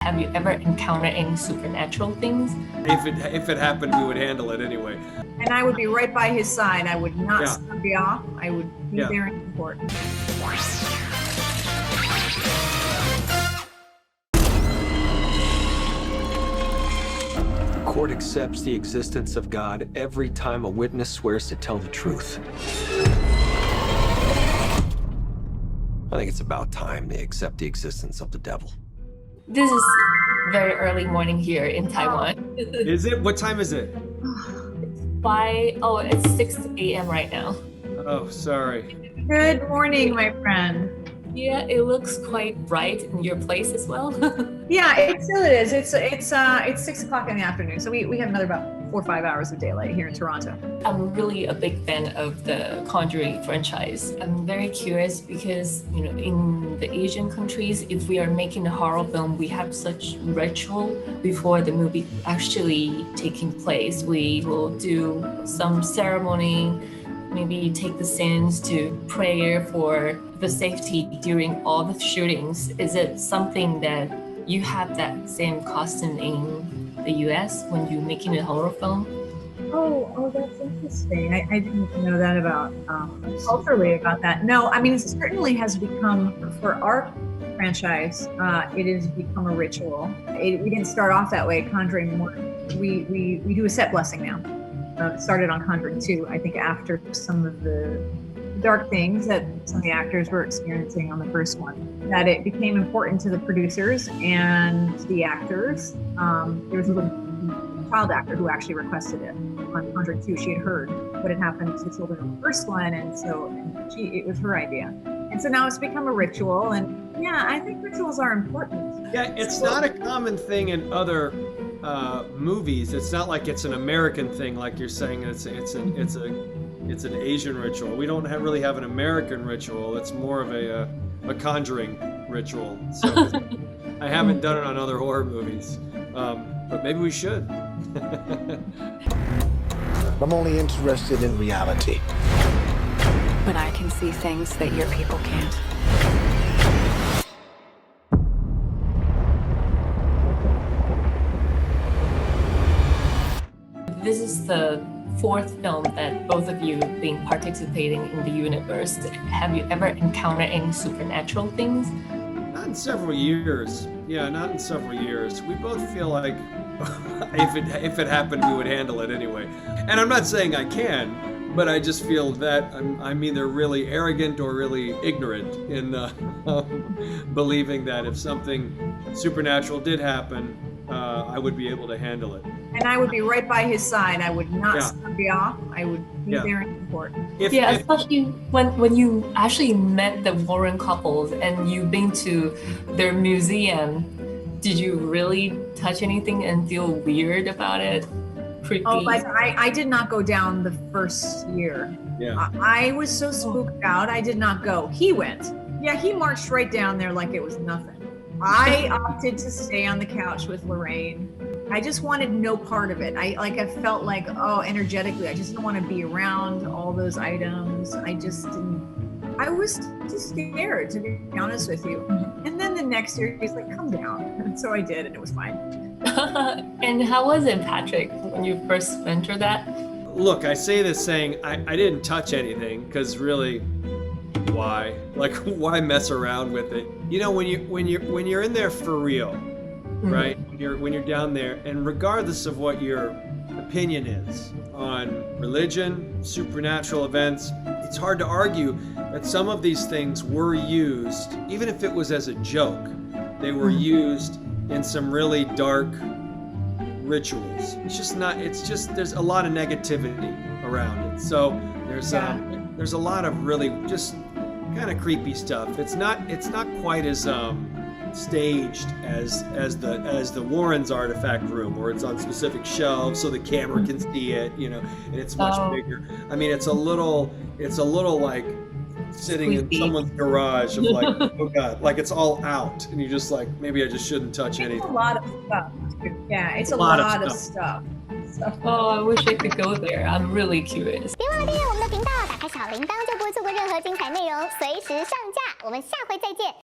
Have you ever encountered any supernatural things? If it happened, we would handle it anyway. And I would be right by his side. I would not stop you off. I would be there in support. The court accepts the existence of God every time a witness swears to tell the truth. I think it's about time they accept the existence of the devil. This is very early morning here in Taiwan. Is it? What time is it? It's 6 a.m. right now. Oh, sorry. Good morning, my friend. Yeah, it looks quite bright in your place as well. Yeah, it still is. It's 6 o'clock in the afternoon, so we have another about 4 or 5 hours of daylight here in Toronto. I'm really a big fan of the Conjuring franchise. I'm very curious because, in the Asian countries, if we are making a horror film, we have such ritual before the movie actually taking place. We will do some ceremony, maybe take the scenes to prayer for the safety during all the shootings. Is it something that you have that same custom in the US when you're making a horror film? Oh, that's interesting. I didn't know that about culturally about that. No, I mean, it certainly has become, for our franchise, it has become a ritual. We didn't start off that way, Conjuring 1. We do a set blessing now. It started on Conjuring 2, I think after some of the dark things that some of the actors were experiencing on the first one, that it became important to the producers and the actors. There was a little child actor who actually requested it on Conjuring 2. She had heard what had happened to children in the first one, and so it was her idea. And so now it's become a ritual, and yeah, I think rituals are important. Yeah, it's not a common thing in other movies. It's not like it's an American thing, like you're saying. It's an Asian ritual. We don't really have an American ritual. It's more of a Conjuring ritual. So I haven't done it on other horror movies, but maybe we should. I'm only interested in reality. But I can see things that your people can't. This is the fourth film that both of you been participating in the universe. Have you ever encountered any supernatural things? Not in several years. Yeah, not in several years. We both feel like if it happened, we would handle it anyway. And I'm not saying I can, but I just feel that I'm either really arrogant or really ignorant in believing that if something supernatural did happen, I would be able to handle it. And I would be right by his side. I would not stop you off. I would be there in support. Especially when you actually met the Warren couples and you've been to their museum, did you really touch anything and feel weird about it? Creepy? Oh, like I did not go down the first year. Yeah. I was so spooked out. I did not go. He went. Yeah, he marched right down there like it was nothing. I opted to stay on the couch with Lorraine. I just wanted no part of it. I felt like, energetically, I just didn't want to be around all those items. I just didn't. I was too scared, to be honest with you. And then the next year, he's like, come down. And so I did, and it was fine. And how was it, Patrick, when you first went through that? Look, I say this saying I didn't touch anything, because really, why? Like, why mess around with it? When you're in there for real, right? When you're down there, and regardless of what your opinion is on religion, supernatural events, it's hard to argue that some of these things were used, even if it was as a joke, they were used in some really dark rituals. It's just there's a lot of negativity around it. So there's a lot of really just kind of creepy stuff. It's not quite as staged as the Warren's artifact room, where it's on specific shelves so the camera can see it, and it's much bigger. I mean, it's a little like sitting in someone's garage of like, oh God, like it's all out, and you're just like, maybe I just shouldn't touch anything. It's a lot of stuff. Yeah, it's a lot of stuff. Oh, I wish I could go there. I'm really curious. 别忘了订阅我们的频道，打开小铃铛就不会错过任何精彩内容，随时上架。我们下回再见。